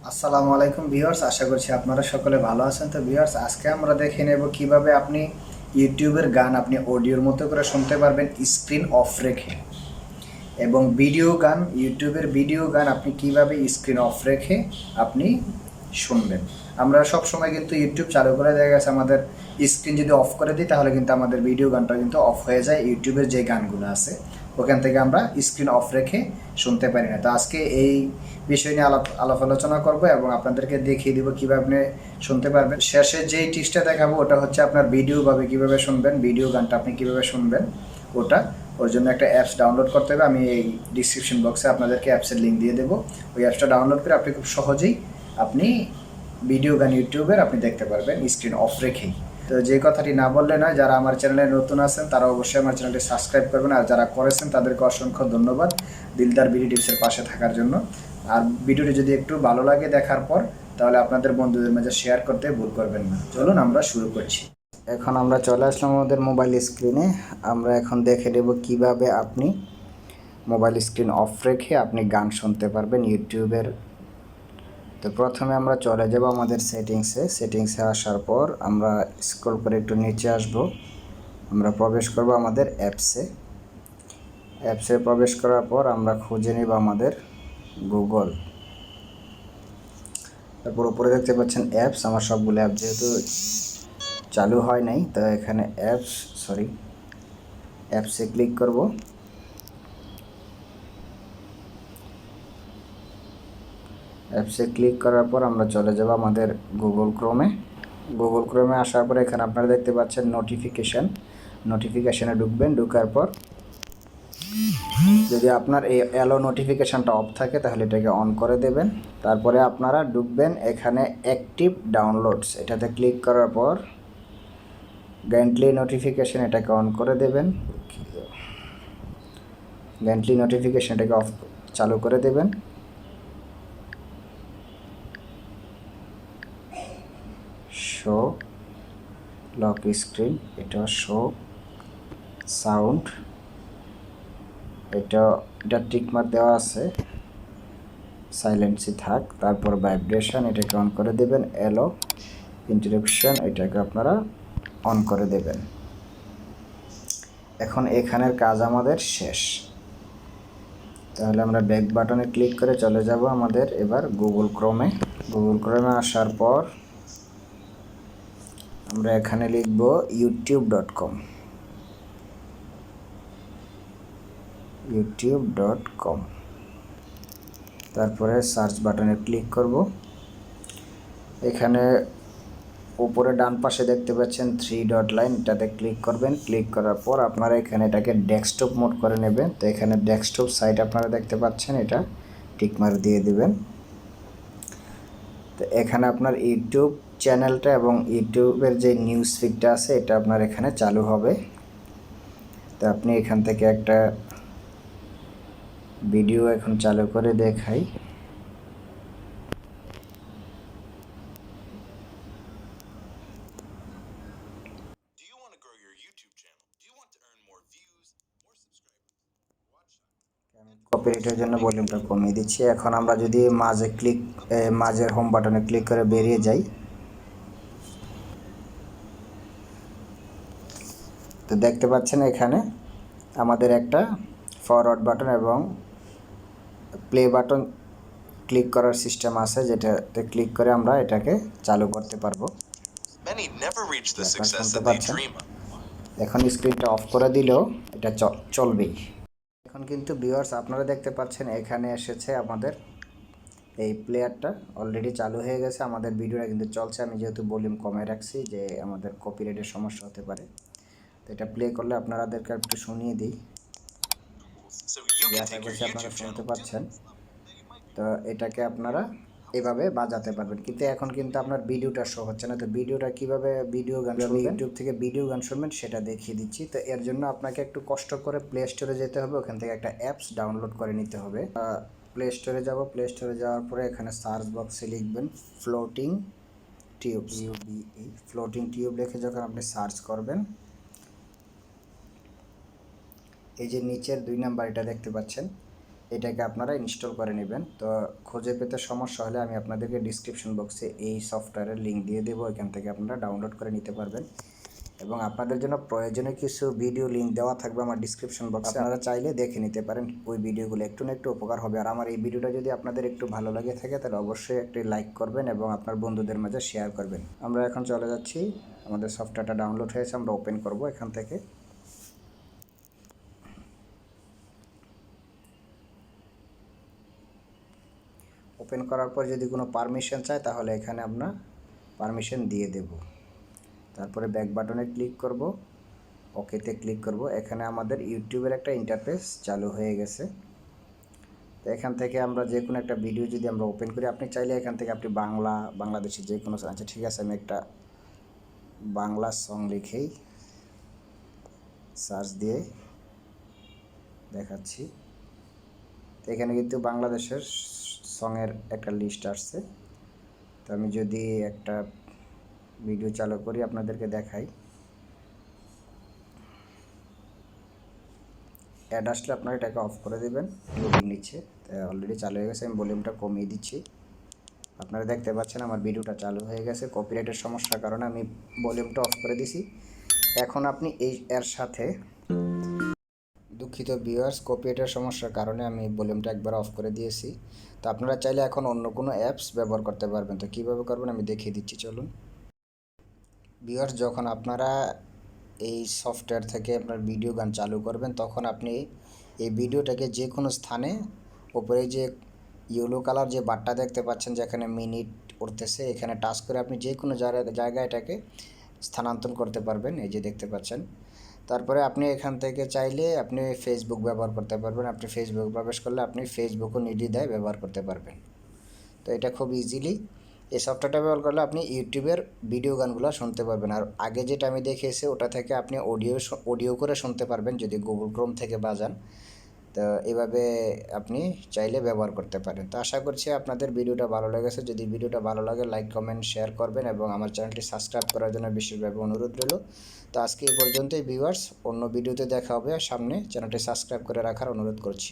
আসসালামু আলাইকুম ভিউয়ার্স, আশা করছি আপনারা সকলে ভালো আছেন। তো ভিউয়ার্স, আজকে আমরা দেখে নেব কিভাবে আপনি ইউটিউবের গান আপনি অডিওর মতো করে শুনতে পারবেন স্ক্রিন অফ রেখে, এবং ভিডিও গান, ইউটিউবের ভিডিও গান আপনি কিভাবে স্ক্রিন অফ রেখে আপনি শুনবেন। আমরা সব সময় কিন্তু ইউটিউব চালু করে দেখা গেছে আমাদের স্ক্রিন যদি অফ করে দিই তাহলে কিন্তু আমাদের ভিডিও গানটা কিন্তু অফ হয়ে যায়। ইউটিউবের যে গানগুলো আছে ওখান থেকে আমরা স্ক্রিন অফ রেখে শুনতে পারি না। তো আজকে এই বিষয় নিয়ে আলাপ আলোচনা করবো এবং আপনাদেরকে দেখিয়ে দিব কীভাবে আপনি শুনতে পারবেন। শেষে যেই টিপসটা দেখাবো ওটা হচ্ছে আপনার ভিডিওভাবে কীভাবে শুনবেন, ভিডিও গানটা আপনি কীভাবে শুনবেন ওটা। ওর জন্য একটা অ্যাপস ডাউনলোড করতে হবে। আমি এই ডিসক্রিপশন বক্সে আপনাদেরকে অ্যাপসের লিঙ্ক দিয়ে দেবো। ওই অ্যাপসটা ডাউনলোড করে আপনি খুব সহজেই আপনি ভিডিও গান ইউটিউবের আপনি দেখতে পারবেন স্ক্রিন অফ রেখেই। তো যে কথাটি না বললে নয়, যারা আমার চ্যানেলে নতুন আছেন তারা অবশ্যই আমার চ্যানেলটি সাবস্ক্রাইব করবেন, আর যারা করেছেন তাদেরকে অসংখ্য ধন্যবাদ দিলদার বিডি টিপসের পাশে থাকার জন্য। আর ভিডিওটি যদি একটু ভালো লাগে দেখার পর, তাহলে আপনাদের বন্ধুদের মাঝে শেয়ার করতে ভুল করবেন না। চলুন আমরা শুরু করছি। এখন আমরা চলে আসলাম আমাদের মোবাইল স্ক্রিনে। আমরা এখন দেখে নেব কিভাবে আপনি মোবাইল স্ক্রিন অফ রেখে আপনি গান শুনতে পারবেন ইউটিউবের। তো প্রথমে আমরা চলে যাব আমাদের সেটিংসে আসার পর আমরা স্ক্রল করে একটু নিচে আসব। আমরা প্রবেশ করব আমাদের অ্যাপসে প্রবেশ করার পর আমরা খুঁজে নেব আমাদের গুগল। তারপর উপরে দেখতে পাচ্ছেন অ্যাপস। আমার সবগুলো অ্যাপ যেহেতু চালু হয় নাই, তো এখানে অ্যাপসে ক্লিক করব। অ্যাপসে ক্লিক করার পর আমরা চলে যাব আমাদের গুগল ক্রোমে আসার পর এখানে আপনারা দেখতে পাচ্ছেন নোটিফিকেশানে ঢুকবেন। ঢুকার পর যদি আপনার এই অ্যালো নোটিফিকেশানটা অফ থাকে তাহলে এটাকে অন করে দেবেন। তারপরে আপনারা ঢুকবেন এখানে অ্যাক্টিভ ডাউনলোডস, এটাতে ক্লিক করার পর গ্যান্টলি নোটিফিকেশান এটাকে অন করে দেবেন। গ্যান্টলি নোটিফিকেশান এটাকে চালু করে দেবেন। শো লক স্ক্রিন, এটা শো সাউন্ড, এটা টিকমার্ক দেওয়া আছে, সাইলেন্সই থাক। তারপর ভাইব্রেশন এটাকে অন করে দেবেন। এলো ইন্টারাপশন এটাকে আপনারা অন করে দেবেন। এখন এখানের কাজ আমাদের শেষ। তাহলে আমরা ব্যাক বাটনে ক্লিক করে চলে যাব আমাদের এবার গুগল ক্রোমে আসার পর আমরা এখানে লিখব youtube.com। তারপরে সার্চ বাটনে ক্লিক করব। এখানে উপরে ডান পাশে দেখতে পাচ্ছেন 3 ডট লাইন, এটাতে ক্লিক করবেন। ক্লিক করার পর আপনারা এখানে এটাকে ডেস্কটপ মোড করে নেবেন। তো এখানে ডেস্কটপ সাইট আপনারা দেখতে পাচ্ছেন, এটা টিকমার্ক দিয়ে দিবেন। তো এখানে আপনার ইউটিউব চ্যানেলটা এবং ইউটিউবের যে নিউজ ফিডটা আছে এটা আপনার এখানে চালু হবে। তো আপনি এখান থেকে একটা ভিডিও এখন চালু করে দেখাই। কপিরাইটের জন্য ভলিউমটা কমিয়ে দিচ্ছি। এখন আমরা যদি মাঝের হোম বাটনে ক্লিক করে বেরিয়ে যাই, তো দেখতে পাচ্ছেন এখানে আমাদের একটা ফরওয়ার্ড বাটন এবং প্লে বাটন ক্লিক করার সিস্টেম আছে, যেটাতে ক্লিক করে আমরা এটাকে চালু করতে পারবো। শুনতে পাচ্ছেন। এখন স্ক্রিনটা অফ করে দিলেও এটা চলবেই। এখন কিন্তু ভিউয়ার্স আপনারা দেখতে পাচ্ছেন এখানে এসেছে আমাদের এই প্লেয়ারটা অলরেডি চালু হয়ে গেছে। আমাদের ভিডিওটা কিন্তু চলছে। আমি যেহেতু ভলিউম কমে রাখছি যে আমাদের কপিরাইটের সমস্যা হতে পারে, তো এটা প্লে করলে আপনাদেরকে একটু শুনিয়ে দিই। আশা করছি আপনারা শুনতে পাচ্ছেন। তো এটাকে আপনারা এভাবে বাজাতে পারবেন, কিন্তু এখন কিন্তু আপনার ভিডিওটা শো হচ্ছে না। তো ভিডিওটা কীভাবে ইউটিউব থেকে ভিডিও গান শুনবেন সেটা দেখিয়ে দিচ্ছি। তো এর জন্য আপনাকে একটু কষ্ট করে প্লে স্টোরে যেতে হবে, ওখান থেকে একটা অ্যাপস ডাউনলোড করে নিতে হবে। প্লে স্টোরে যাব। প্লে স্টোরে যাওয়ার পরে এখানে সার্চ বক্সে লিখবেন ফ্লোটিং টিউব লিখে যখন আপনি সার্চ করবেন, এই যে নিচের 2 নাম্বার এটা দেখতে পাচ্ছেন, এটাকে আপনারা ইনস্টল করে নেবেন। তো খুঁজে পেতে সমস্যা হলে আমি আপনাদেরকে ডিসক্রিপশন বক্সে এই সফটওয়্যারের লিঙ্ক দিয়ে দেবো, এখান থেকে আপনারা ডাউনলোড করে নিতে পারবেন। এবং আপনাদের জন্য প্রয়োজনীয় কিছু ভিডিও লিঙ্ক দেওয়া থাকবে আমার ডিসক্রিপশন বক্সে, আপনারা চাইলে দেখে নিতে পারেন। ওই ভিডিওগুলো একটু না একটু উপকার হবে। আর আমার এই ভিডিওটা যদি আপনাদের একটু ভালো লাগে থাকে তাহলে অবশ্যই একটি লাইক করবেন এবং আপনার বন্ধুদের মাঝে শেয়ার করবেন। আমরা এখন চলে যাচ্ছি, আমাদের সফটওয়্যারটা ডাউনলোড হয়েছে, আমরা ওপেন করব এখান থেকে। ওপেন করার পর যদি কোনো পারমিশন চায় তাহলে এখানে আমরা পারমিশন দিয়ে দেব। তারপরে ব্যাক বাটনে ক্লিক করব, ওকেতে ক্লিক করব। এখানে আমাদের ইউটিউবের একটা ইন্টারফেস চালু হয়ে গেছে। তো এখান থেকে আমরা যে কোনো একটা ভিডিও যদি আমরা ওপেন করি, আপনি চাইলে এখান থেকে আপনি বাংলাদেশের যে কোনো, আচ্ছা ঠিক আছে, আমি একটা বাংলা সং লিখেই সার্চ দিয়ে দেখাচ্ছি। তো এখানে কিন্তু বাংলাদেশের সঙের একটা লিস্ট আসছে। তো আমি যদি একটা ভিডিও চালু করি আপনাদেরকে দেখাই, অ্যাড আসলে আপনারা এটাকে অফ করে দেবেন। লোডিং নিচ্ছে, অলরেডি চালু হয়ে গেছে। আমি ভলিউমটা কমিয়ে দিচ্ছি। আপনারা দেখতে পাচ্ছেন আমার ভিডিওটা চালু হয়ে গেছে। কপিরাইটের সমস্যার কারণে আমি ভলিউমটা অফ করে দিছি। এখন আপনি এর সাথে, দুঃখিত ভিউয়ার্স, কপিরাইটের সমস্যার কারণে আমি ভলিউমটা একবার অফ করে দিয়েছি। তো আপনারা চাইলে এখন অন্য কোনো অ্যাপস ব্যবহার করতে পারবেন। তো কীভাবে করবেন আমি দেখিয়ে দিচ্ছি, চলুন। ভিউয়ার্স, যখন আপনারা এই সফটওয়্যার থেকে আপনার ভিডিও গান চালু করবেন, তখন আপনি এই ভিডিওটাকে যে কোনো স্থানে, উপরে যে ইয়েলো কালার যে বারটা দেখতে পাচ্ছেন যেখানে মিনিট উঠতেছে, এখানে টাচ করে আপনি যে কোনো জায়গায় এটাকে স্থানান্তর করতে পারবেন। এই যে দেখতে পাচ্ছেন। তারপরে আপনি এখান থেকে চাইলে আপনি ফেসবুক ব্যবহার করতে পারবেন। আপনি ফেসবুক প্রবেশ করলে আপনি ফেসবুকও নির্দ্বিধায় ব্যবহার করতে পারবেন। তো এটা খুব ইজিলি, এই সফটওয়্যারটা ব্যবহার করলে আপনি ইউটিউবের ভিডিও গানগুলো শুনতে পারবেন। আর আগে যেটা আমি দেখিয়েছি ওটা থেকে আপনি অডিও করে শুনতে পারবেন যদি গুগল ক্রোম থেকে বাজান। তো এভাবে আপনি চাইলে ব্যবহার করতে পারেন। তো আশা করছি আপনাদের ভিডিওটা ভালো লেগেছে। যদি ভিডিওটা ভালো লাগে লাইক কমেন্ট শেয়ার করবেন এবং আমার চ্যানেলটি সাবস্ক্রাইব করার জন্য বিশেষভাবে অনুরোধ রইল। তো আজকে এই পর্যন্তই ভিউয়ার্স, অন্য ভিডিওতে দেখা হবে সামনে। চ্যানেলটি সাবস্ক্রাইব করে রাখার অনুরোধ করছি।